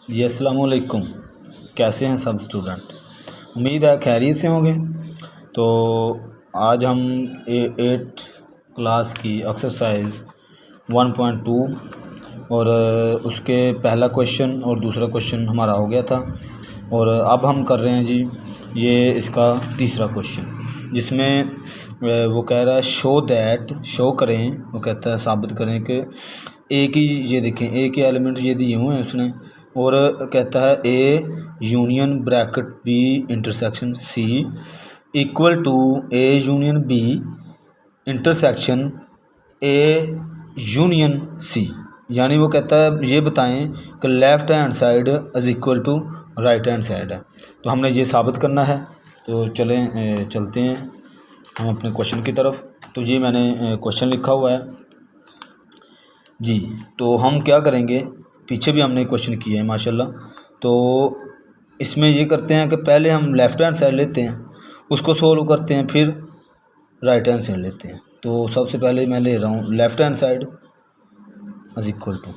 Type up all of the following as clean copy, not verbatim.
जी अस्सलाम वालेकुम। कैसे हैं सब स्टूडेंट? उम्मीद है खैरियत से होंगे। तो आज हम एट क्लास की एक्सरसाइज 1.2 और उसके पहला क्वेश्चन और दूसरा क्वेश्चन हमारा हो गया था और अब हम कर रहे हैं जी ये इसका तीसरा क्वेश्चन, जिसमें वो कह रहा है शो करें। वो कहता है साबित करें कि ए की, ये देखें ए के एलिमेंट ये दिए हुए हैं उसने, और कहता है A union bracket B intersection C equal to A union B intersection A union C. यानी वो कहता है ये बताएं कि left hand side is equal to right hand side है। तो हमने ये साबित करना है। तो चलते हैं हम अपने क्वेश्चन की तरफ। तो ये मैंने क्वेश्चन लिखा हुआ है जी। तो हम क्या करेंगे, पीछे भी हमने क्वेश्चन किए हैं माशाल्लाह। तो इसमें ये करते हैं कि पहले हम लेफ़्ट हैंड साइड लेते हैं, उसको सोल्व करते हैं, फिर राइट हैंड साइड लेते हैं। तो सबसे पहले मैं ले रहा हूँ left hand side is equal to,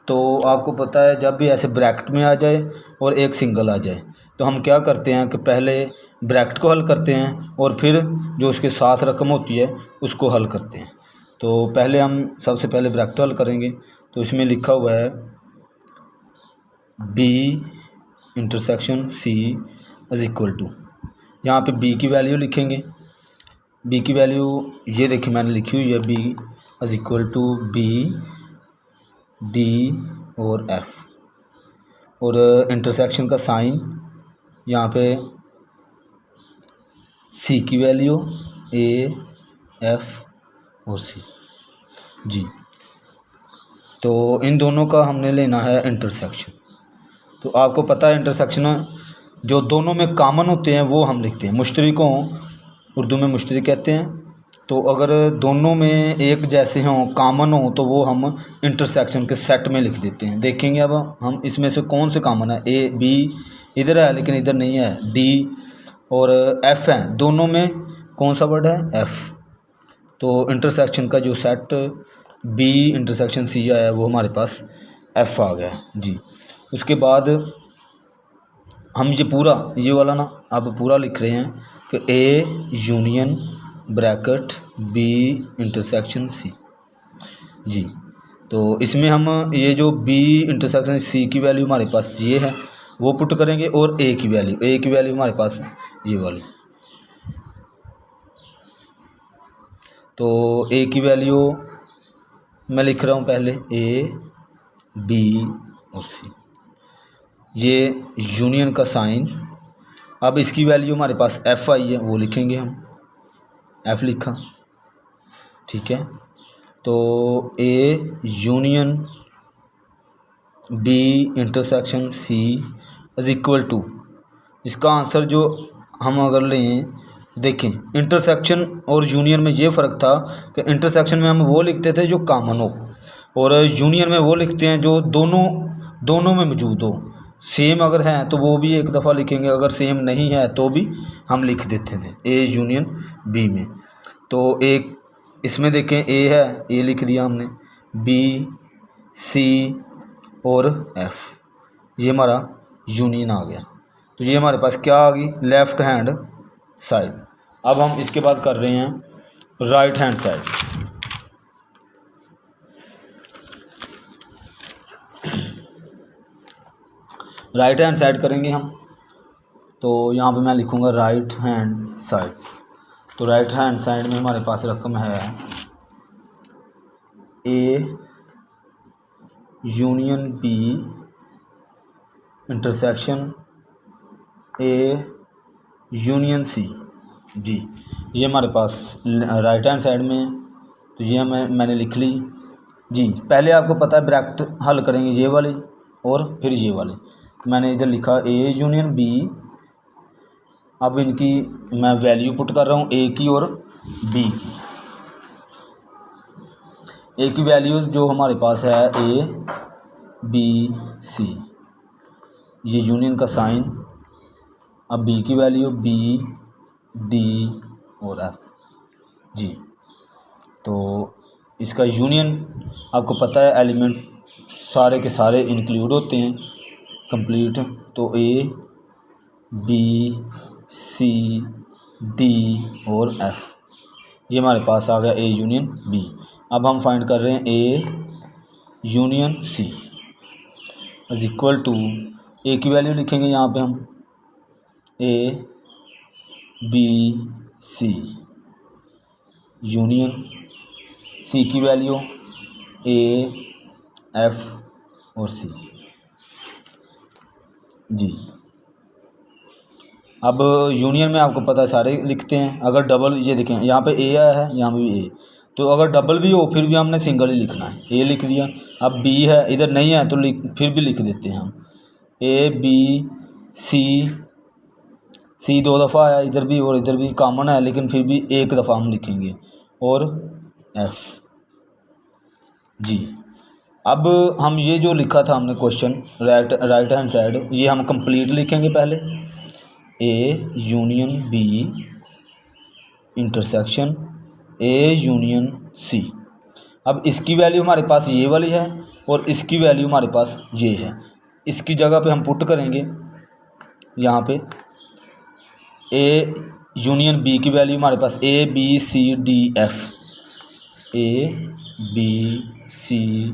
तो आपको पता है जब भी ऐसे ब्रैकेट में आ जाए और एक सिंगल आ जाए तो हम क्या करते हैं कि पहले ब्रैकेट को हल करते हैं और फिर जो उसके साथ रकम होती है उसको हल करते हैं। तो पहले हम सबसे पहले ब्रैकेट हल करेंगे। तो इसमें लिखा हुआ है B intersection C is equal to, यहाँ पे बी की वैल्यू लिखेंगे। बी की वैल्यू ये देखिए मैंने लिखी हुई है, B is equal to B D और एफ़, और इंटरसेक्शन का साइन यहाँ पे सी की वैल्यू ए एफ़ और सी जी। तो इन दोनों का हमने लेना है इंटरसेक्शन। तो आपको पता है इंटरसेक्शन जो दोनों में कॉमन होते हैं वो हम लिखते हैं, मुश्तरिकों उर्दू में मुश्तरिक कहते हैं। तो अगर दोनों में एक जैसे हों, कॉमन हो, तो वो हम इंटरसेक्शन के सेट में लिख देते हैं। देखेंगे अब हम इसमें से कौन से कॉमन है। ए बी इधर है लेकिन इधर नहीं है, डी और एफ़ है, दोनों में कौन सा वर्ड है, एफ़। तो इंटरसेक्शन का जो सेट बी इंटरसेक्शन सी आया वो हमारे पास एफ़ आ गया जी। उसके बाद हम ये वाला ना अब पूरा लिख रहे हैं कि A union bracket B intersection C जी। तो इसमें हम ये जो बी इंटरसेक्शन सी की वैल्यू हमारे पास ये है वो पुट करेंगे, और ए की वैल्यू हमारे पास ये वाली। तो ए की वैल्यू मैं लिख रहा हूँ पहले ए बी और सी, ये यूनियन का साइन। अब इसकी वैल्यू हमारे पास एफ़ आई है, वो लिखेंगे हम, एफ़ लिखा, ठीक है। तो A union B intersection C is equal to, इसका आंसर जो हम अगर लें, देखें इंटरसेक्शन और यूनियन में ये फ़र्क था कि इंटरसेक्शन में हम वो लिखते थे जो कॉमन हो, और यूनियन में वो लिखते हैं जो दोनों में मौजूद हो। सेम अगर है तो वो भी एक दफ़ा लिखेंगे, अगर सेम नहीं है तो भी हम लिख देते थे ए यूनियन बी में। तो एक इसमें देखें ए है, ए लिख दिया हमने, बी सी और एफ़, ये हमारा यूनियन आ गया। तो ये हमारे पास क्या आ गई, लेफ़्ट हैंड साइड। अब हम इसके बाद कर रहे हैं right hand side. Right hand side करेंगे हम। तो यहाँ पे मैं लिखूँगा राइट हैंड साइड। तो राइट हैंड साइड में हमारे पास रकम है A union B intersection A union C जी। ये हमारे पास राइट हैंड साइड में। तो ये मैंने लिख ली जी। पहले आपको पता है ब्रैकेट हल करेंगे ये वाली और फिर ये वाली। मैंने इधर लिखा ए यूनियन बी। अब इनकी मैं वैल्यू पुट कर रहा हूँ, ए की और बी की। ए की वैल्यूज़ जो हमारे पास है ए बी सी, ये यूनियन का साइन। अब बी की वैल्यू बी डी और एफ़ जी। तो इसका यूनियन आपको पता है एलिमेंट सारे के सारे इंक्लूड होते हैं, कंप्लीट। तो ए बी सी डी और एफ, ये हमारे पास आ गया ए यूनियन बी। अब हम फाइंड कर रहे हैं A union C is equal to, A की वैल्यू लिखेंगे यहाँ पे हम ए बी सी यूनियन सी की वैल्यू ए एफ और सी। जी अब यूनियन में आपको पता है सारे लिखते हैं। अगर डबल, ये देखें यहाँ पे ए आया है, यहाँ पे भी ए, तो अगर डबल भी हो फिर भी हमने सिंगल ही लिखना है। ए लिख दिया। अब बी है, इधर नहीं है तो फिर भी लिख देते हैं हम ए बी सी। सी 2 दफ़ा आया इधर भी और इधर भी, कॉमन है लेकिन फिर भी एक दफ़ा हम लिखेंगे, और एफ। जी अब हम ये जो लिखा था हमने क्वेश्चन राइट हैंड साइड, ये हम कंप्लीट लिखेंगे पहले। A union B intersection A union C. अब इसकी वैल्यू हमारे पास ये वाली है और इसकी वैल्यू हमारे पास ये है। इसकी जगह पे हम पुट करेंगे यहाँ पे ए यूनियन बी की वैल्यू हमारे पास A B C D F, A B C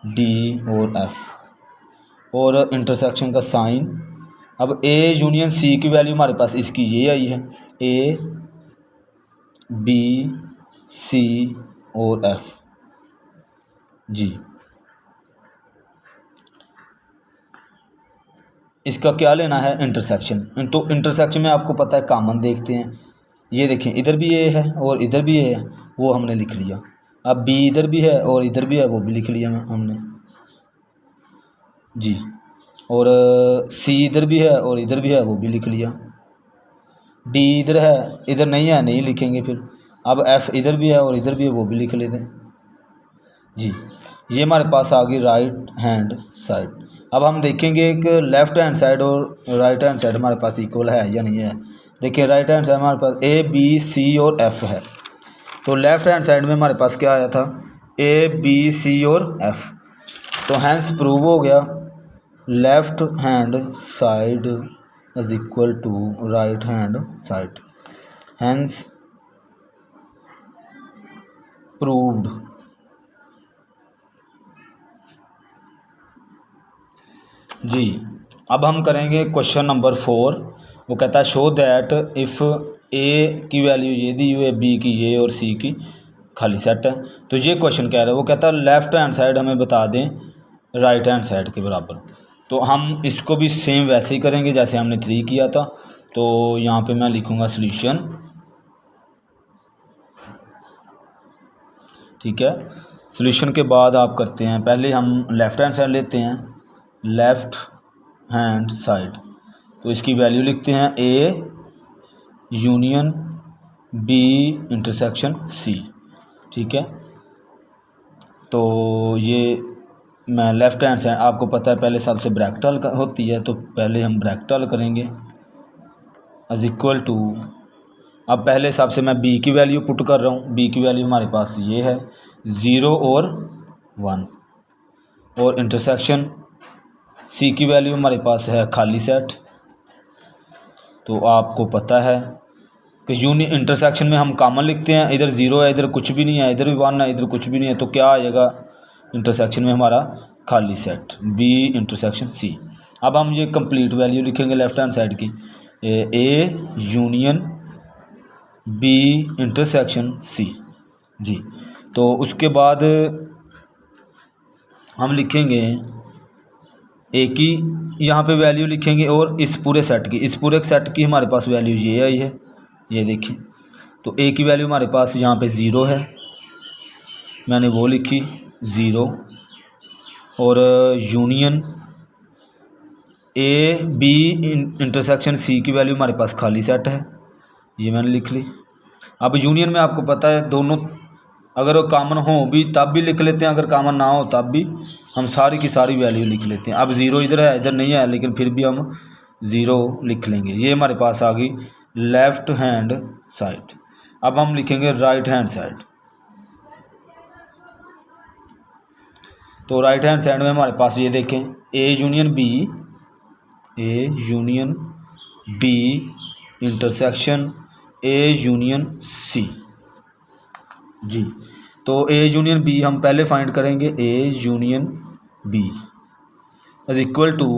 D और एफ, और इंटरसेक्शन का साइन। अब ए यूनियन सी की वैल्यू हमारे पास इसकी ये आई है ए बी सी और एफ। जी इसका क्या लेना है, इंटरसेक्शन। तो इंटरसेक्शन में आपको पता है कॉमन देखते हैं। ये देखें इधर भी ए है और इधर भी ए है, वो हमने लिख लिया। अब बी इधर भी है और इधर भी है, वो भी लिख लिया हमने। जी और सी इधर भी है और इधर भी है, वो भी लिख लिया। डी इधर है, इधर नहीं है, नहीं लिखेंगे फिर। अब एफ इधर भी है और इधर भी है, वो भी लिख लेते हैं। जी ये हमारे पास आ गई राइट हैंड साइड। अब हम देखेंगे कि लेफ़्ट हैंड साइड और राइट हैंड साइड हमारे पास इक्वल है या नहीं है। देखिए राइट हैंड साइड हमारे पास ए बी सी और एफ है, तो लेफ़्ट हैंड साइड में हमारे पास क्या आया था, ए बी सी और एफ। तो हैंस प्रूव हो गया left hand side is equal to right hand side, hence proved. जी अब हम करेंगे क्वेश्चन नंबर 4। वो कहता है शो दैट इफ़ ए की वैल्यू ये दी हुई है, बी की ये और सी की खाली सेट है। तो ये क्वेश्चन कह रहा है, वो कहता है लेफ़्ट हैंड साइड हमें बता दें राइट हैंड साइड के बराबर। तो हम इसको भी सेम वैसे ही करेंगे जैसे हमने 3 किया था। तो यहाँ पे मैं लिखूँगा सॉल्यूशन, ठीक है। सॉल्यूशन के बाद आप करते हैं, पहले हम लेफ़्ट हैंड साइड लेते हैं, लेफ़्ट हैंड साइड। तो इसकी वैल्यू लिखते हैं A union B intersection C, ठीक है। तो ये मैं लेफ़्ट हैंड साइड, आपको पता है पहले सबसे ब्रैकेट हल होती है, तो पहले हम ब्रैकेट हल करेंगे इज इक्वल टू। अब पहले सबसे मैं बी की वैल्यू पुट कर रहा हूँ। बी की वैल्यू हमारे पास ये है 0 और 1, और इंटरसेक्शन सी की वैल्यू हमारे पास है खाली सेट। तो आपको पता है कि यूनियन इंटरसेक्शन में हम कॉमन लिखते हैं, इधर 0 है, इधर कुछ भी नहीं है, इधर भी 1 है, इधर कुछ भी नहीं है, तो क्या आएगा इंटरसेक्शन में हमारा खाली सेट बी इंटरसेक्शन सी। अब हम ये कंप्लीट वैल्यू लिखेंगे लेफ़्ट हैंड साइड की, A union B intersection C. जी तो उसके बाद हम लिखेंगे ए की यहाँ पे वैल्यू लिखेंगे, और इस पूरे सेट की हमारे पास वैल्यू ये आई है, ये देखिए। तो ए की वैल्यू हमारे पास यहाँ पे 0 है, मैंने वो लिखी 0, और union A B intersection C की वैल्यू हमारे पास खाली सेट है, ये मैंने लिख ली। अब यूनियन में आपको पता है दोनों अगर वो कॉमन हो भी तब भी लिख लेते हैं, अगर कॉमन ना हो तब भी हम सारी की सारी वैल्यू लिख लेते हैं। अब 0 इधर है, इधर नहीं है, लेकिन फिर भी हम 0 लिख लेंगे। ये हमारे पास आ गई लेफ़्ट हैंड साइड। अब हम लिखेंगे राइट हैंड साइड। तो राइट हैंड साइड में हमारे पास ये देखें A union B A union B intersection A union C. जी, तो ए यूनियन बी हम पहले फाइंड करेंगे। A union B is equal to,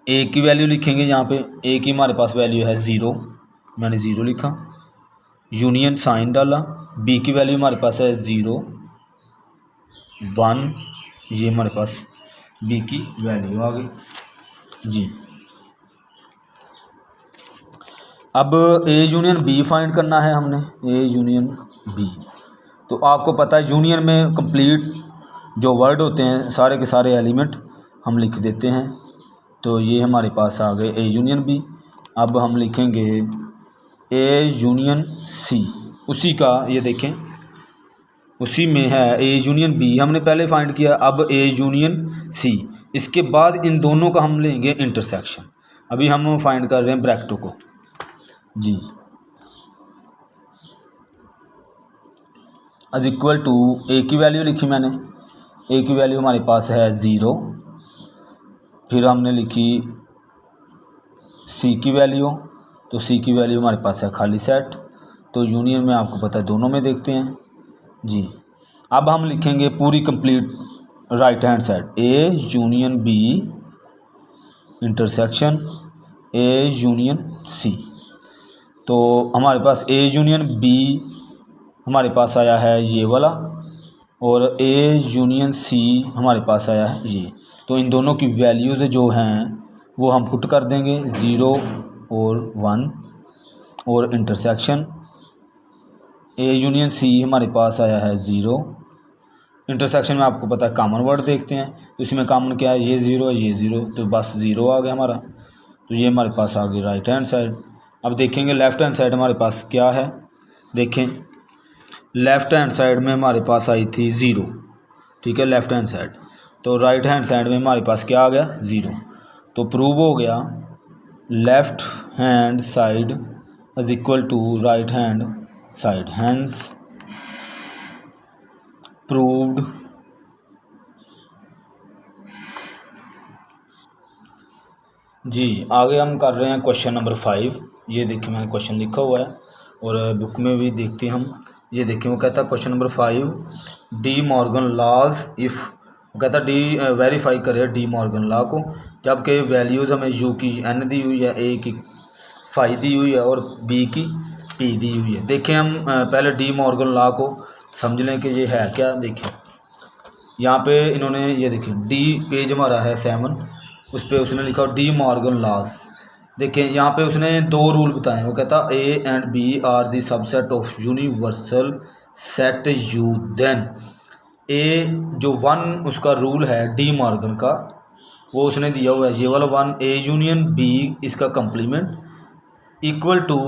A की वैल्यू लिखेंगे यहाँ पे। ए की हमारे पास वैल्यू है 0, मैंने 0 लिखा, यूनियन साइन डाला। बी की वैल्यू हमारे पास है 0 1, ये हमारे पास बी की वैल्यू आ गई। जी, अब ए यूनियन बी फाइंड करना है हमने। ए यूनियन बी, तो आपको पता है यूनियन में कंप्लीट जो वर्ड होते हैं सारे के सारे एलिमेंट हम लिख देते हैं। तो ये हमारे पास आ गए ए यूनियन बी। अब हम लिखेंगे ए यूनियन सी, उसी का ये देखें उसी में है ए यूनियन बी, हमने पहले फाइंड किया। अब ए यूनियन सी, इसके बाद इन दोनों का हम लेंगे इंटरसेक्शन। अभी हम फाइंड कर रहे हैं ब्रैकेटों को। जी, इज इक्वल टू, ए की वैल्यू लिखी मैंने। ए की वैल्यू हमारे पास है 0, फिर हमने लिखी सी की वैल्यू, तो सी की वैल्यू हमारे पास है खाली सेट। तो यूनियन में आपको पता है दोनों में देखते हैं। जी, अब हम लिखेंगे पूरी complete right hand side, A union B intersection A union C. तो हमारे पास ए यूनियन बी हमारे पास आया है ये वाला, और ए यूनियन सी हमारे पास आया है ये। तो इन दोनों की वैल्यूज़ जो हैं वो हम पुट कर देंगे 0 और 1, और इंटरसेक्शन ए यूनियन सी हमारे पास आया है 0। इंटरसेक्शन में आपको पता है कॉमन वर्ड देखते हैं, तो इसमें कॉमन क्या है, ये 0 है ये 0, तो बस 0 आ गया हमारा। तो ये हमारे पास आ गई राइट हैंड साइड। अब देखेंगे लेफ़्ट हैंड साइड हमारे पास क्या है। देखें, लेफ़्ट हैंड साइड में हमारे पास आई थी 0, ठीक है, लेफ़्ट हैंड साइड। तो राइट हैंड साइड में हमारे पास क्या आ गया, 0। तो प्रूव हो गया left hand side is equal to right hand side, hence proved. जी, आगे हम कर रहे हैं क्वेश्चन नंबर 5। ये देखिए मैंने क्वेश्चन लिखा हुआ है और बुक में भी देखते हैं हम। ये देखिए, वो कहता है question number 5, De Morgan laws if, वो कहता है डी वेरीफाई करे डी मॉर्गन लॉ को, जबकि वैल्यूज़ हमें यू की एन दी हुई है, ए की फाई दी हुई है और बी की पी दी हुई है। देखें हम पहले डी मॉर्गन लॉ को समझ लें कि ये है क्या। देखें यहाँ पे इन्होंने, ये देखिए डी पेज हमारा है 7, उस पर उसने लिखा डी मॉर्गन लॉज। देखें यहाँ पे उसने 2 रूल बताए। वो कहता A and B are the subset of universal set U, then A जो 1 उसका रूल है डी मॉर्गन का, वो उसने दिया हुआ है ये वाला 1, ए यूनियन बी इसका complement equal to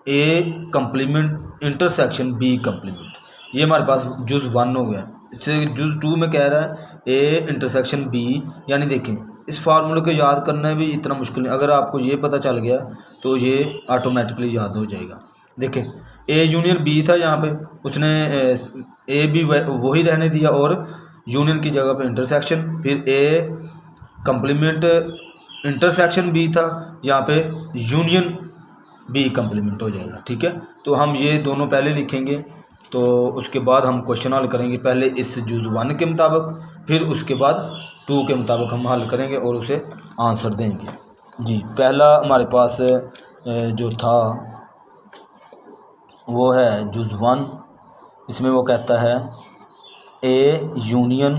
A complement intersection B complement. ये हमारे पास जुज़ 1 हो गया। इससे जुज़ 2 में कह रहा है ए इंटरसेक्शन बी, यानी देखें इस फार्मूले को याद करना भी इतना मुश्किल नहीं, अगर आपको ये पता चल गया तो ये ऑटोमेटिकली याद हो जाएगा। देखें ए यूनियन बी था, यहाँ पे उसने ए भी वही रहने दिया और यूनियन की जगह पे इंटरसेक्शन, फिर ए कंप्लीमेंट इंटरसेक्शन बी था, यहाँ पे यूनियन बी कंप्लीमेंट हो जाएगा। ठीक है, तो हम ये दोनों पहले लिखेंगे, तो उसके बाद हम क्वेश्चन हल करेंगे। पहले इस जुज़ 1 के मुताबिक, फिर उसके बाद 2 के मुताबिक हम हल करेंगे और उसे आंसर देंगे। जी, पहला हमारे पास जो था वो है जुज़ 1। इसमें वो कहता है ए यूनियन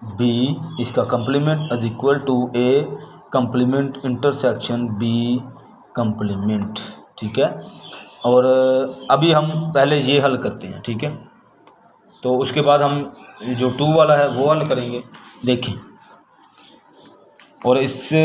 बी इसका complement is equal to A complement intersection B complement. ठीक है, और अभी हम पहले ये हल करते हैं। ठीक है, तो उसके बाद हम जो 2 वाला है वो हल करेंगे। देखें, और इससे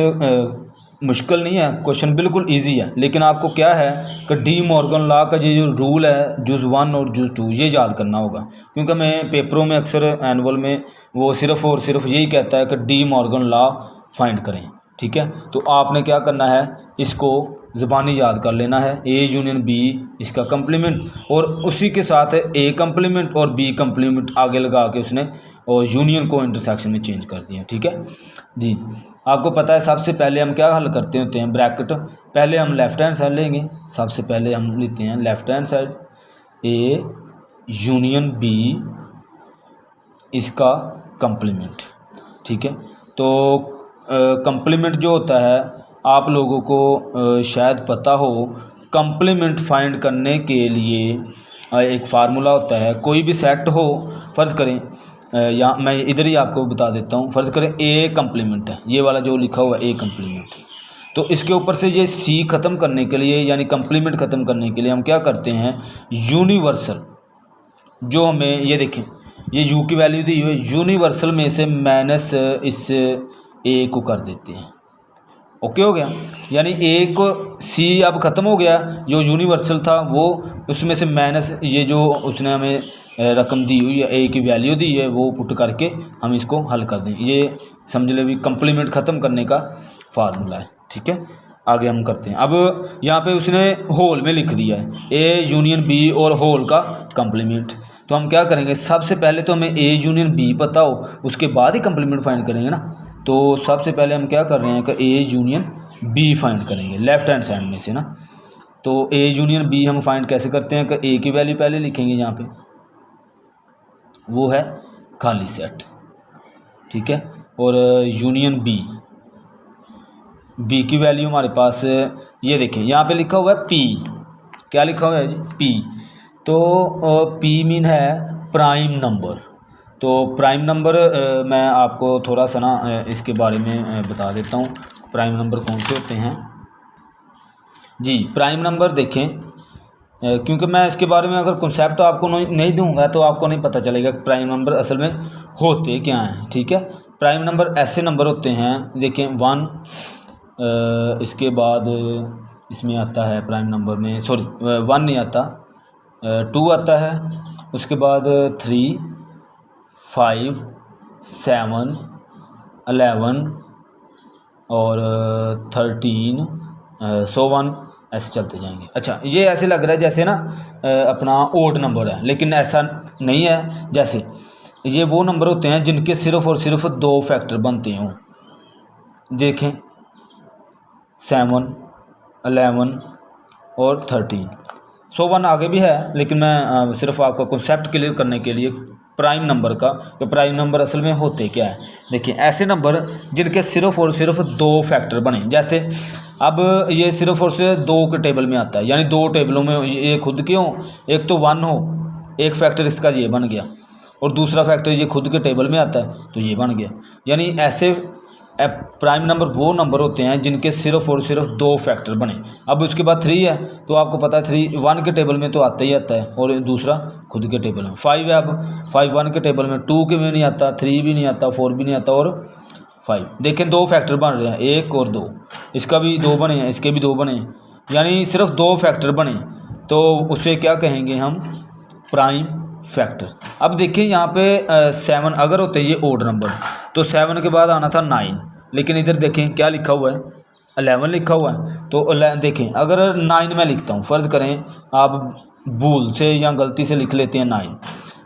मुश्किल नहीं है, क्वेश्चन बिल्कुल इजी है, लेकिन आपको क्या है कि डी मॉर्गन लॉ का ये जो रूल है जुज़ 1 और जुज़ 2 ये याद करना होगा, क्योंकि मैं पेपरों में अक्सर एनुअल में वो सिर्फ़ और सिर्फ यही कहता है कि डी मॉर्गन लॉ फाइंड करें। ठीक है। तो आपने क्या करना है, इसको ज़बानी याद कर लेना है, ए यूनियन बी इसका कम्प्लीमेंट, और उसी के साथ ए कम्प्लीमेंट और बी कम्प्लीमेंट आगे लगा के उसने और यूनियन को इंटरसेक्शन में चेंज कर दिया। ठीक है जी। आपको पता है सबसे पहले हम क्या हल करते होते हैं, ब्रैकेट। पहले हम लेफ़्ट हैंड साइड लेंगे, सबसे पहले हम लेते हैं left hand side, A union B इसका कम्प्लीमेंट। ठीक है। तो कम्प्लीमेंट जो होता है आप लोगों को शायद पता हो, कम्प्लीमेंट फाइंड करने के लिए एक फार्मूला होता है। कोई भी सेट हो, फ़र्ज़ करें या मैं इधर ही आपको बता देता हूँ, फ़र्ज़ करें ए कम्प्लीमेंट है, ये वाला जो लिखा हुआ है ए कम्प्लीमेंट, तो इसके ऊपर से ये सी ख़त्म करने के लिए यानी कम्प्लीमेंट ख़त्म करने के लिए हम क्या करते हैं, यूनिवर्सल जो हमें ये देखें ये यू की वैल्यू दी हुई है, यूनिवर्सल में से माइनस इस ए को कर देते हैं। ओके हो गया, यानी ए को सी अब ख़त्म हो गया, जो यूनिवर्सल था वो उसमें से माइनस ये जो उसने हमें रकम दी हुई है ए की वैल्यू दी है वो पुट करके हम इसको हल कर दें। ये समझ ले भी कम्प्लीमेंट ख़त्म करने का फार्मूला है। ठीक है, आगे हम करते हैं। अब यहाँ पे उसने होल में लिख दिया है ए यूनियन बी और होल का कम्प्लीमेंट, तो हम क्या करेंगे, सबसे पहले तो हमें ए यूनियन बी पता हो उसके बाद ही कम्प्लीमेंट फाइंड करेंगे ना। तो सबसे पहले हम क्या कर रहे हैं कि ए यूनियन बी फाइंड करेंगे लेफ़्ट हैंड साइड में से ना। तो ए यूनियन बी हम फाइंड कैसे करते हैं कि ए की वैल्यू पहले लिखेंगे, यहाँ पे वो है खाली सेट। ठीक है, और यूनियन बी की वैल्यू हमारे पास ये देखें यहाँ पे लिखा हुआ है पी, क्या लिखा हुआ है जी, पी। तो पी मीन है प्राइम नंबर। तो प्राइम नंबर मैं आपको थोड़ा सा ना इसके बारे में बता देता हूँ, प्राइम नंबर कौन से होते हैं जी। प्राइम नंबर देखें, क्योंकि मैं इसके बारे में अगर कॉन्सेप्ट आपको नहीं दूंगा तो आपको नहीं पता चलेगा प्राइम नंबर असल में होते क्या हैं। ठीक है, प्राइम नंबर ऐसे नंबर होते हैं, देखें 1, इसके बाद इसमें आता है प्राइम नंबर में, सॉरी 1 नहीं आता, 2 आता है, उसके बाद 3, 5, 7, 11 और 13 सो 1 ऐसे चलते जाएंगे। अच्छा, ये ऐसे लग रहा है जैसे ना अपना ओड नंबर है, लेकिन ऐसा नहीं है। जैसे ये वो नंबर होते हैं जिनके सिर्फ़ और सिर्फ 2 फैक्टर बनते हों। देखें 7, 11 और 13, सो 1 आगे भी है, लेकिन मैं सिर्फ आपका कॉन्सेप्ट क्लियर करने के लिए प्राइम नंबर का, कि प्राइम नंबर असल में होते क्या है। देखिए ऐसे नंबर जिनके सिर्फ और सिर्फ 2 फैक्टर बने, जैसे अब ये सिर्फ और सिर्फ 2 के टेबल में आता है, यानी 2 टेबलों में ये खुद के हों, एक तो 1 हो, एक फैक्टर इसका ये बन गया, और दूसरा फैक्टर ये खुद के टेबल में आता है तो ये बन गया। यानी ऐसे प्राइम नंबर वो नंबर होते हैं जिनके सिर्फ और सिर्फ 2 फैक्टर बने। अब उसके बाद 3 है, तो आपको पता है 3 1 के टेबल में तो आता ही आता है, और दूसरा खुद के टेबल में। 5 है, अब 5 1 के टेबल में, 2 के में नहीं आता, 3 भी नहीं आता, 4 भी नहीं आता, और 5। देखें 2 फैक्टर बन रहे हैं, 1 और 2, इसका भी 2 बने हैं, इसके भी 2 बने हैं, यानी सिर्फ 2 फैक्टर बने, तो उसे क्या कहेंगे हम, प्राइम फैक्टर। अब देखिए यहाँ पे 7 अगर होते ये ओड नंबर, तो 7 के बाद आना था 9, लेकिन इधर देखें क्या लिखा हुआ है, 11 लिखा हुआ है। तो देखें अगर 9 मैं लिखता हूँ, फ़र्ज़ करें आप भूल से या गलती से लिख लेते हैं 9,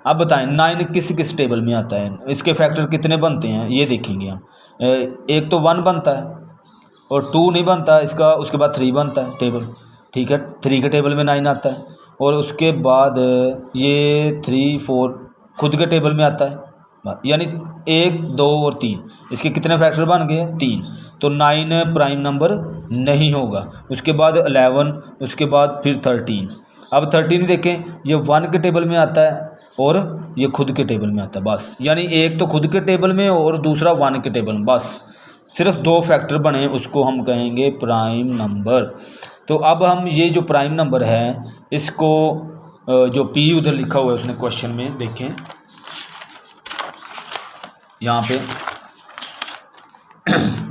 अब बताएं 9 किस किस टेबल में आता है, इसके फैक्टर कितने बनते हैं ये देखेंगे हम। एक तो 1 बनता है और 2 नहीं बनता इसका, उसके बाद 3 बनता है टेबल। ठीक है, 3 के टेबल में 9 आता है, और उसके बाद ये 3 4 खुद के टेबल में आता है, यानी 1 2 और 3, इसके कितने फैक्टर बन गए, 3। तो 9 प्राइम नंबर नहीं होगा। उसके बाद 11, उसके बाद फिर 13। अब 13 देखें, ये 1 के टेबल में आता है और ये खुद के टेबल में आता है, बस। यानी एक तो खुद के टेबल में और दूसरा 1 के टेबल में, बस सिर्फ 2 फैक्टर बने, उसको हम कहेंगे प्राइम नंबर। तो अब हम ये जो प्राइम नंबर है इसको जो पी उधर लिखा हुआ है उसने क्वेश्चन में, देखें यहाँ पे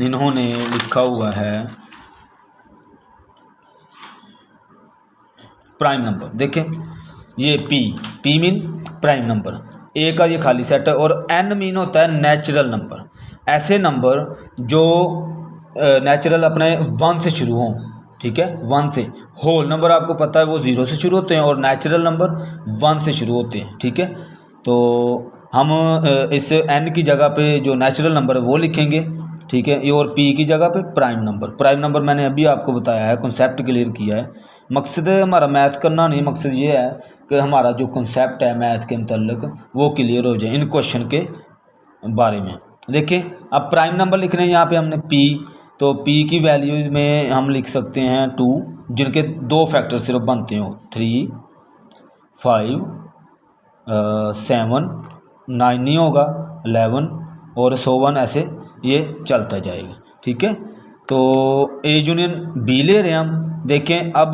इन्होंने लिखा हुआ है प्राइम नंबर। देखें ये पी मीन प्राइम नंबर, ए का ये खाली सेट है, और एन मीन होता है नेचुरल नंबर। ऐसे नंबर जो नेचुरल अपने 1 से शुरू हों, ठीक है, 1 से। होल नंबर आपको पता है वो 0 से शुरू होते हैं और नेचुरल नंबर 1 से शुरू होते हैं, ठीक है। तो हम इस n की जगह पे जो नेचुरल नंबर है वो लिखेंगे, ठीक है, ये, और p की जगह पे प्राइम नंबर मैंने अभी आपको बताया है, कॉन्सेप्ट क्लियर किया है। मकसद हमारा मैथ करना नहीं, मकसद ये है कि हमारा जो कॉन्सेप्ट है मैथ के मतलब वो क्लियर हो जाए इन क्वेश्चन के बारे में। देखिए अब प्राइम नंबर लिखने हैं यहाँ पे हमने p, तो p की वैल्यूज में हम लिख सकते हैं 2, जिनके 2 फैक्टर सिर्फ बनते हो, 3, 5, 7, 9 नहीं होगा, 11 और 101, ऐसे ये चलता जाएगा, ठीक है। तो ए यूनियन बी ले रहे हैं हम। देखें अब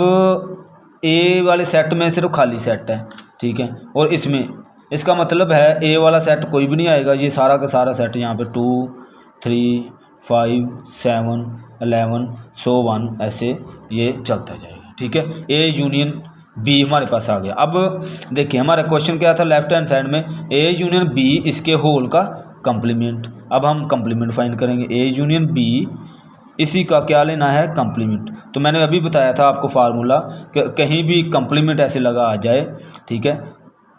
ए वाले सेट में सिर्फ खाली सेट है, ठीक है, और इसमें इसका मतलब है ए वाला सेट कोई भी नहीं आएगा, ये सारा का सारा सेट यहाँ पे 2, 3, 5, 7, 11, 101 ऐसे ये चलता जाएगा, ठीक है। ए यूनियन बी हमारे पास आ गया। अब देखिए हमारा क्वेश्चन क्या था, लेफ्ट हैंड साइड में ए यूनियन बी इसके होल का कंप्लीमेंट। अब हम कंप्लीमेंट फाइंड करेंगे, ए यूनियन बी इसी का क्या लेना है, कंप्लीमेंट। तो मैंने अभी बताया था आपको फार्मूला कि कहीं भी कंप्लीमेंट ऐसे लगा आ जाए, ठीक है,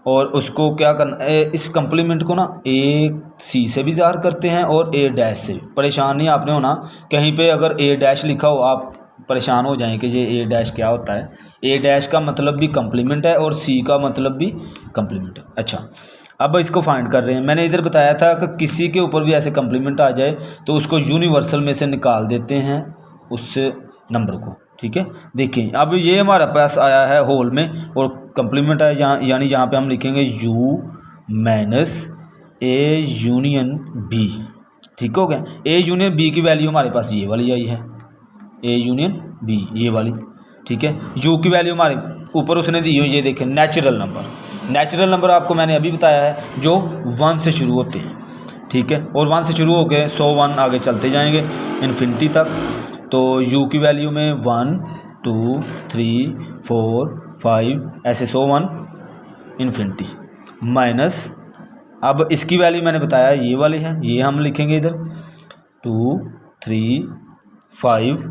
और उसको क्या करना, इस कंप्लीमेंट को ना ए सी से भी ज़ाहिर करते हैं और ए डैश से। परेशान नहीं आपने होना, कहीं पे अगर ए डैश लिखा हो आप परेशान हो जाएं कि ये ए डैश क्या होता है। ए डैश का मतलब भी कंप्लीमेंट है और सी का मतलब भी कंप्लीमेंट है। अच्छा, अब इसको फाइंड कर रहे हैं। मैंने इधर बताया था कि किसी के ऊपर भी ऐसे कंप्लीमेंट आ जाए तो उसको यूनिवर्सल में से निकाल देते हैं उस नंबर को, ठीक है। देखिए अब ये हमारे पास आया है होल में और कंप्लीमेंट है यहाँ, यानी यहाँ पे हम लिखेंगे u minus A union B, ठीक हो गया। ए यूनियन बी की वैल्यू हमारे पास ये वाली आई है, ए यूनियन बी ये वाली, ठीक है। u की वैल्यू हमारे ऊपर उसने दी हुई, ये देखें नेचुरल नंबर। नेचुरल नंबर आपको मैंने अभी बताया है जो 1 से शुरू होते हैं, ठीक है, और 1 से शुरू हो गए 101 आगे चलते जाएंगे इन्फिनिटी तक। तो u की वैल्यू में 1, 2, 3, 4, 5 ऐसे 101 इन्फिनिटी माइनस, अब इसकी वैल्यू मैंने बताया ये वाली है, ये हम लिखेंगे इधर 2, 3, 5,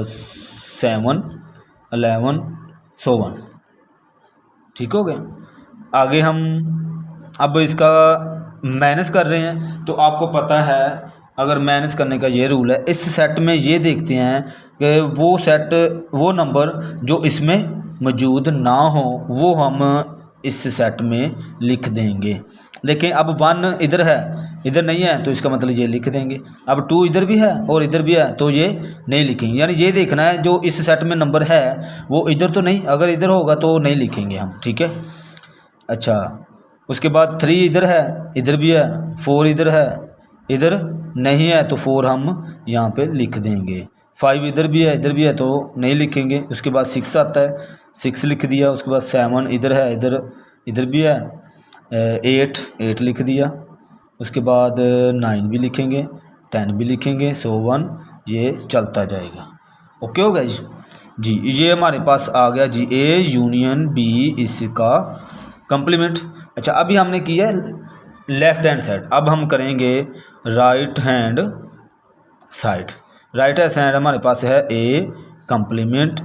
7, 11, 101, ठीक हो गया। आगे हम अब इसका माइनस कर रहे हैं, तो आपको पता है अगर माइनस करने का ये रूल है, इस सेट में ये देखते हैं कि वो सेट वो नंबर जो इसमें मौजूद ना हो वो हम इस सेट में लिख देंगे। देखें अब 1 इधर है, इधर नहीं है, तो इसका मतलब ये लिख देंगे। अब 2 इधर भी है और इधर भी है, तो ये नहीं लिखेंगे। यानी ये देखना है जो इस सेट में नंबर है वो इधर तो नहीं, अगर इधर होगा तो नहीं लिखेंगे हम, ठीक है। अच्छा, उसके बाद 3 इधर है, इधर भी है, 4 इधर है, इधर नहीं है, तो 4 हम यहाँ पे लिख देंगे। 5 इधर भी है, इधर भी है, तो नहीं लिखेंगे। उसके बाद 6 आता है, 6 लिख दिया। उसके बाद 7 इधर है, इधर भी है, 8 लिख दिया। उसके बाद 9 भी लिखेंगे, 10 भी लिखेंगे, 101 ये चलता जाएगा। ओके हो गया जी। ये हमारे पास आ गया जी ए यूनियन बी इसका कंप्लीमेंट। अच्छा, अभी हमने किया लेफ्ट हैंड साइड, अब हम करेंगे right hand side. Right hand side हमारे पास है ए कंप्लीमेंट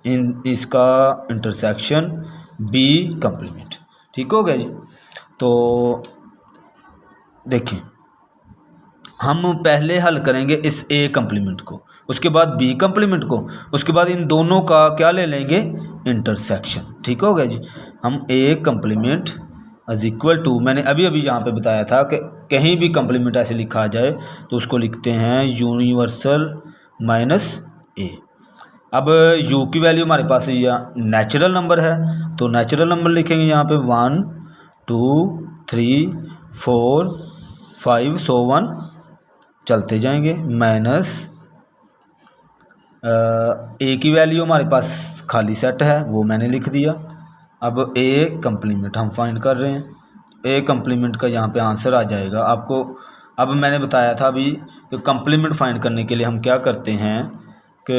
इन इसका इंटरसेक्शन बी कंप्लीमेंट, ठीक हो गया जी। तो देखें हम पहले हल करेंगे इस ए कंप्लीमेंट को, उसके बाद बी कंप्लीमेंट को, उसके बाद इन दोनों का क्या ले लेंगे, इंटरसेक्शन, ठीक हो गया जी। हम ए कंप्लीमेंट इज इक्वल टू, मैंने अभी यहाँ पे बताया था कि कहीं भी कंप्लीमेंट ऐसे लिखा आ जाए तो उसको लिखते हैं यूनिवर्सल माइनस ए। अब u की वैल्यू हमारे पास यहाँ नेचुरल नंबर है, तो नेचुरल नंबर लिखेंगे यहाँ पे 1, 2, 3, 4, 5 101 चलते जाएंगे माइनस ए की वैल्यू हमारे पास खाली सेट है वो मैंने लिख दिया। अब ए कंप्लीमेंट हम फाइंड कर रहे हैं, ए कंप्लीमेंट का यहाँ पे आंसर आ जाएगा आपको। अब मैंने बताया था अभी कि कंप्लीमेंट फाइंड करने के लिए हम क्या करते हैं कि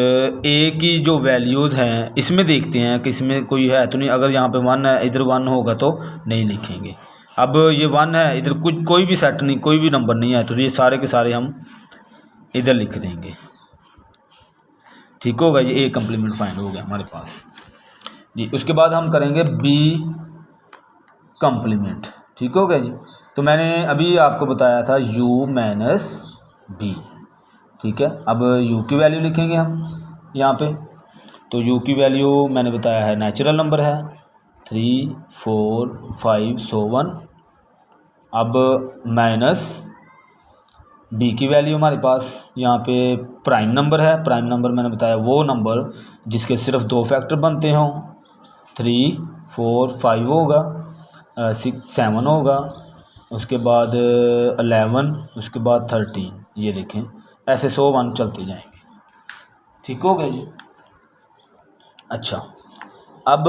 ए की जो वैल्यूज़ हैं इसमें देखते हैं कि इसमें कोई है तो नहीं। अगर यहाँ पे 1 है, इधर 1 होगा तो नहीं लिखेंगे। अब ये 1 है, इधर कोई भी सेट नहीं, कोई भी नंबर नहीं है, तो ये सारे के सारे हम इधर लिख देंगे। ठीक होगा जी, ए कम्प्लीमेंट फाइंड हो गया हमारे पास जी। उसके बाद हम करेंगे बी कम्प्लीमेंट। ठीक हो गया जी। तो मैंने अभी आपको बताया था u माइनस बी। ठीक है, अब u की वैल्यू लिखेंगे हम यहाँ पे। तो u की वैल्यू मैंने बताया है नेचुरल नंबर है 3 4 5 सो 1। अब माइनस b की वैल्यू हमारे पास यहाँ पे प्राइम नंबर है। प्राइम नंबर मैंने बताया वो नंबर जिसके सिर्फ 2 फैक्टर बनते हों। 3 4 5 होगा, 6 7 होगा, उसके बाद 11, उसके बाद 13। ये देखें ऐसे 101 चलते जाएंगे। ठीक हो गया जी। अच्छा, अब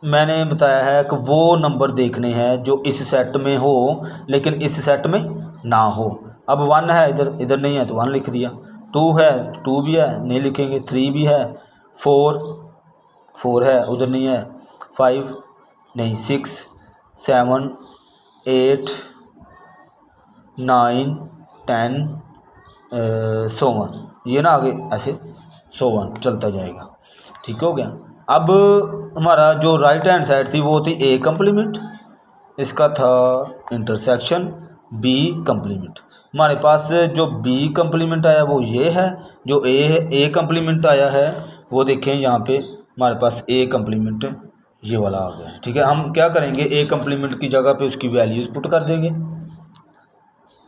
मैंने बताया है कि वो नंबर देखने हैं जो इस सेट में हो लेकिन इस सेट में ना हो। अब 1 है, इधर नहीं है तो 1 लिख दिया। 2 है, 2 भी है, नहीं लिखेंगे। 3 भी है, 4 है, उधर नहीं है। 5 नहीं, 6 7 8 9 10 सो 1। ये ना आगे ऐसे 101 चलता जाएगा। ठीक हो गया। अब हमारा जो राइट हैंड साइड थी वो थी ए कम्प्लीमेंट, इसका था इंटरसेक्शन बी कम्प्लीमेंट। हमारे पास जो बी कम्प्लीमेंट आया वो ये है, जो ए है ए कम्प्लीमेंट आया है वो देखें यहाँ पे हमारे पास ए कम्प्लीमेंट ये वाला आ गया है। ठीक है, हम क्या करेंगे, ए कम्प्लीमेंट की जगह पे उसकी वैल्यूज़ पुट कर देंगे।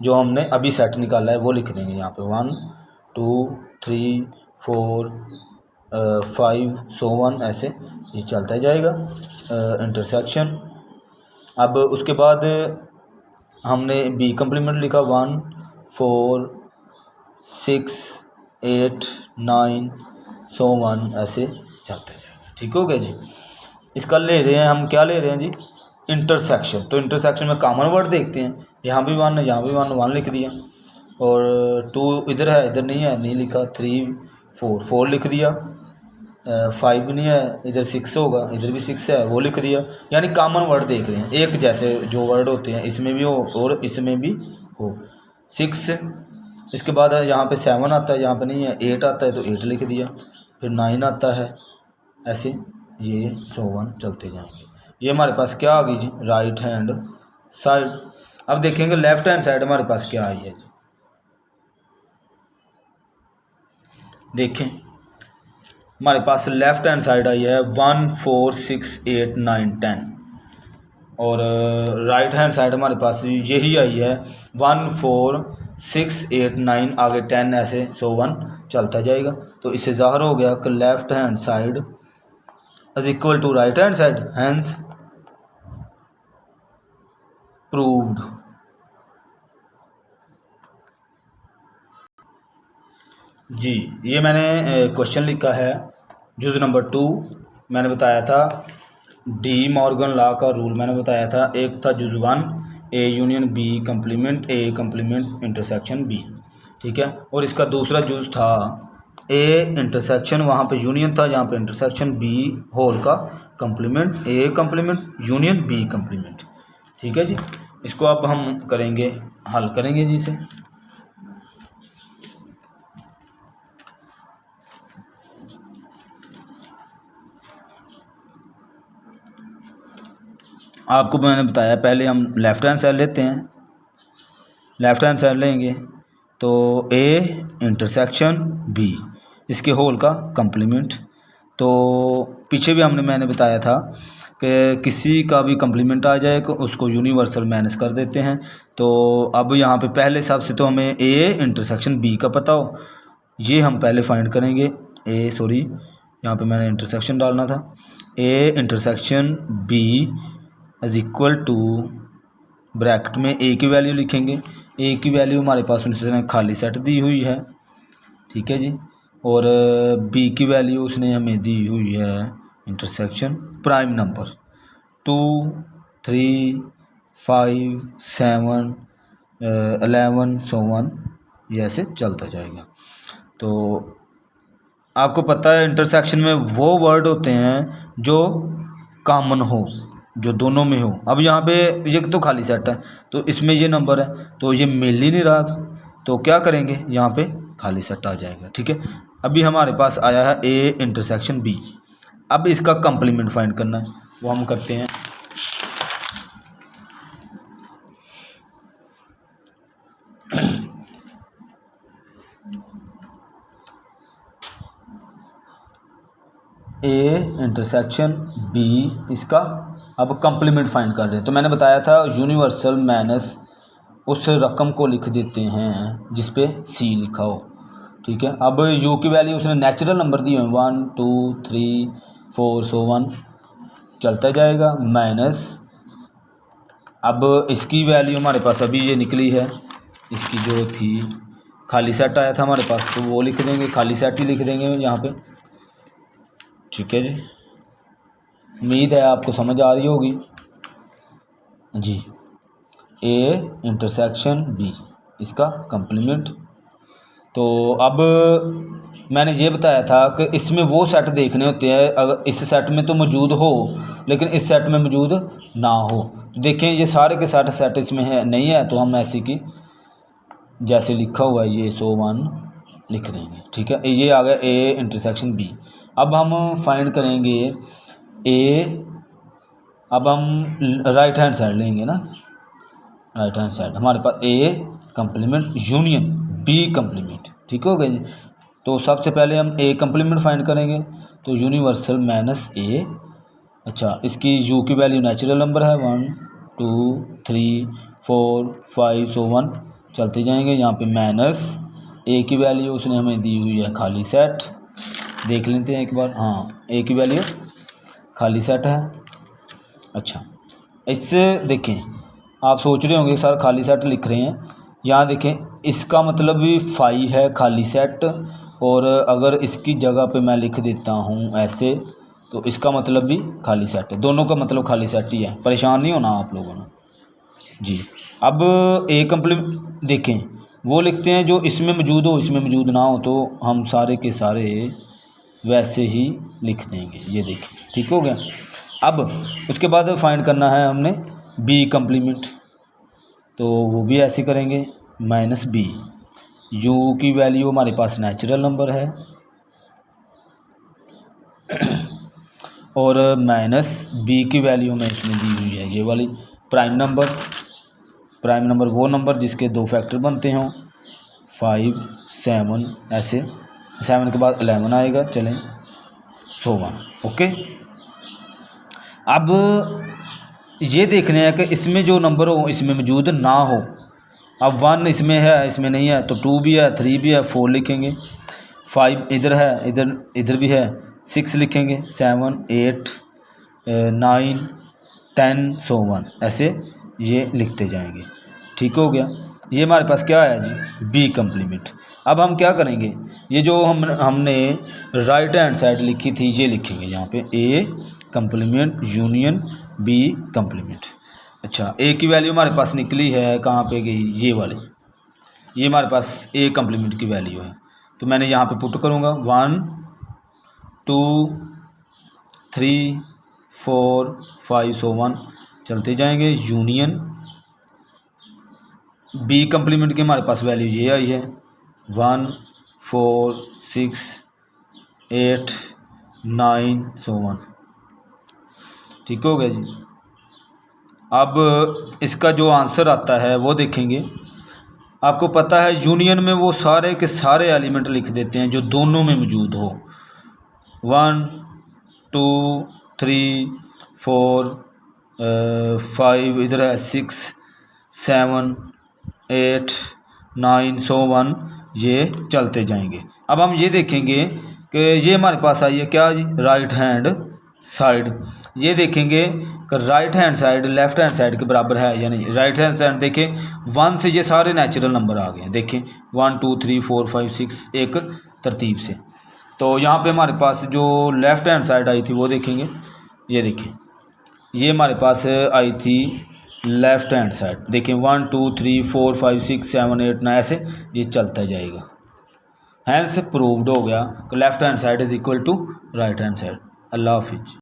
जो हमने अभी सेट निकाला है वो लिख देंगे यहाँ पे 1 2 3 4 5 सो 1 ऐसे ये चलता जाएगा इंटरसेक्शन। अब उसके बाद हमने बी कम्प्लीमेंट लिखा 1 4 6 8 9 सो 1 ऐसे चलता जाएगा। ठीक हो गया जी। इसका ले रहे हैं हम, क्या ले रहे हैं जी, इंटरसेक्शन। तो इंटरसेक्शन में कॉमन वर्ड देखते हैं। यहाँ भी 1 है, यहाँ भी 1 लिख दिया, और 2 इधर है, इधर नहीं है, नहीं लिखा। 3 4 लिख दिया। 5 भी नहीं है, इधर 6 होगा, इधर भी 6 है, वो लिख दिया। यानी कॉमन वर्ड देख रहे हैं, एक जैसे जो वर्ड होते हैं इसमें भी हो और इसमें भी हो। 6, इसके बाद यहाँ पे 7 आता है, यहाँ पे नहीं है। 8 आता है तो 8 लिख दिया, फिर 9 आता है, ऐसे ये 101 चलते जाएंगे। ये हमारे पास क्या आ गई जी, राइट हैंड साइड। अब देखेंगे लेफ्ट हैंड साइड हमारे पास क्या आई है जी। देखें हमारे पास लेफ्ट हैंड साइड आई है 1 4 6 8 9 10, और राइट हैंड साइड हमारे पास यही आई है 1 4 6 8 9 आगे 10 ऐसे 101 चलता जाएगा। तो इससे ज़ाहिर हो गया कि left hand side is equal to right hand side, hence proved. जी, ये मैंने क्वेश्चन लिखा है जुज़ नंबर 2। मैंने बताया था डी मॉर्गन लॉ का रूल मैंने बताया था। एक था जुज़ 1 A union B complement, A complement intersection B. ठीक है, और इसका दूसरा जुज़ था ए इंटरसेक्शन, वहाँ पे यूनियन था, यहाँ पे इंटरसेक्शन बी होल का complement, A complement union B complement. ठीक है जी। इसको अब हम करेंगे, हल करेंगे जी इसे। आपको मैंने बताया पहले हम लेफ़्ट हैंड साइड लेते हैं। लेफ़्ट हैंड साइड लेंगे तो ए इंटरसेक्शन बी इसके होल का कम्प्लीमेंट। तो पीछे भी मैंने बताया था कि किसी का भी कम्प्लीमेंट आ जाए तो उसको यूनिवर्सल माइनस कर देते हैं। तो अब यहाँ पे पहले हिसाब से तो हमें ए इंटरसेक्शन बी का पता हो, ये हम पहले फाइंड करेंगे। यहाँ पे मैंने इंटरसेक्शन डालना था। A intersection B is equal to bracket में ए की वैल्यू लिखेंगे। ए की वैल्यू हमारे पास उसने खाली सेट दी हुई है। ठीक है जी। और बी की वैल्यू उसने हमें दी हुई है इंटरसेक्शन प्राइम नंबर 2 3 5 7 11 सो 1 ये ऐसे चलता जाएगा। तो आपको पता है इंटरसेक्शन में वो वर्ड होते हैं जो कॉमन हो, जो दोनों में हो। अब यहाँ पे ये तो खाली सेट है, तो इसमें ये नंबर है, तो ये मिल ही नहीं रहा, तो क्या करेंगे, यहाँ पे खाली सेट आ जाएगा। ठीक है, अभी हमारे पास आया है ए इंटरसेक्शन बी। अब इसका कंप्लीमेंट फाइंड करना है, वो हम करते हैं। ए इंटरसेक्शन बी, इसका अब कंप्लीमेंट फाइंड कर रहे हैं। तो मैंने बताया था यूनिवर्सल माइनस उस रकम को लिख देते हैं जिस पे सी लिखा हो। ठीक है, अब यू की वैल्यू उसने नेचुरल नंबर दी है 1 2 3 4 सो 1 चलता जाएगा, माइनस अब इसकी वैल्यू हमारे पास अभी ये निकली है, इसकी जो थी खाली सेट आया था हमारे पास, तो वो लिख देंगे, खाली सेट ही लिख देंगे यहाँ पे। ठीक है जी, उम्मीद है आपको समझ आ रही होगी जी। ए इंटरसेक्शन बी, इसका कंप्लीमेंट। तो अब मैंने ये बताया था कि इसमें वो सेट देखने होते हैं अगर इस सेट में तो मौजूद हो लेकिन इस सेट में मौजूद ना हो। तो देखें ये सारे के सारे सेट इसमें है नहीं है, तो हम ऐसे की जैसे लिखा हुआ है ये 101 लिख देंगे। ठीक है, ये आ गया ए इंटरसेक्शन बी। अब हम फाइंड करेंगे ए, अब हम राइट हैंड साइड लेंगे ना, राइट हैंड साइड हमारे पास ए कंप्लीमेंट यूनियन बी कंप्लीमेंट। ठीक हो गया जी। तो सबसे पहले हम ए कंप्लीमेंट फाइंड करेंगे, तो यूनिवर्सल माइनस ए। अच्छा, इसकी यू की वैल्यू नेचुरल नंबर है 1 2 3 4 5 सो 1 चलते जाएंगे। यहाँ पे माइनस ए की वैल्यू उसने हमें दी हुई है खाली सेट, देख लेते हैं एक बार। हाँ, ए की वैल्यू खाली सेट है। अच्छा, इससे देखें आप सोच रहे होंगे सर खाली सेट लिख रहे हैं, यहाँ देखें इसका मतलब भी फाई है खाली सेट, और अगर इसकी जगह पे मैं लिख देता हूँ ऐसे तो इसका मतलब भी खाली सेट है। दोनों का मतलब खाली सेट ही है, परेशान नहीं होना आप लोगों ने जी। अब ए कंप्लीमेंट देखें वो लिखते हैं जो इसमें मौजूद हो इसमें मौजूद ना हो, तो हम सारे के सारे वैसे ही लिख देंगे, ये देखें। ठीक हो गया। अब उसके बाद फाइंड करना है हमने बी कंप्लीमेंट, तो वो भी ऐसे करेंगे, माइनस बी, यू की वैल्यू हमारे पास नेचुरल नंबर है और माइनस बी की वैल्यू हमें इसमें दी हुई है ये वाली प्राइम नंबर। प्राइम नंबर वो नंबर जिसके दो फैक्टर बनते हों, 5 7 ऐसे, 7 के बाद 11 आएगा, चलें सो 1। ओके, अब ये देखने हैं कि इसमें जो नंबर हो इसमें मौजूद ना हो। अब 1 इसमें है इसमें नहीं है, तो 2 भी है 3 भी है 4 लिखेंगे, 5 इधर है इधर भी है 6 लिखेंगे, 7 8 9 10 सो 1 ऐसे ये लिखते जाएंगे। ठीक हो गया। ये हमारे पास क्या है जी, बी कंप्लीमेंट। अब हम क्या करेंगे, ये जो हमने राइट हैंड साइड लिखी थी ये लिखेंगे यहाँ पे, ए कंप्लीमेंट यूनियन बी कंप्लीमेंट। अच्छा, ए की वैल्यू हमारे पास निकली है, कहाँ पे गई, ये वाली, ये हमारे पास ए कंप्लीमेंट की वैल्यू है, तो मैंने यहाँ पे पुट करूँगा 1 2 3 4 5 सो 1 चलते जाएंगे, यूनियन बी कंप्लीमेंट की हमारे पास वैल्यू ये आई है 1 4 6 8 9 सो 1। ठीक हो गया जी। अब इसका जो आंसर आता है वो देखेंगे। आपको पता है यूनियन में वो सारे के सारे एलिमेंट लिख देते हैं जो दोनों में मौजूद हो, 1 2 3 4 5 इधर है 6 7 8 9 सो 1 ये चलते जाएंगे। अब हम ये देखेंगे कि ये हमारे पास आई है क्या जी, राइट हैंड साइड। ये देखेंगे कि right hand side left hand side के बराबर है या नहीं। राइट हैंड साइड देखें 1 से ये सारे नेचुरल नंबर आ गए, देखें 1 2 3 4 5 6 एक तरतीब से। तो यहाँ पे हमारे पास जो लेफ़्ट हैंड साइड आई थी वो देखेंगे, ये देखें ये हमारे पास आई थी लेफ़्ट हैंड साइड, देखें 1 2 3 4 5 6 7 8 9 ऐसे ये चलता जाएगा। हैंस प्रूव्ड हो गया कि left hand side is equal to right hand side. अल्लाह हाफिज़।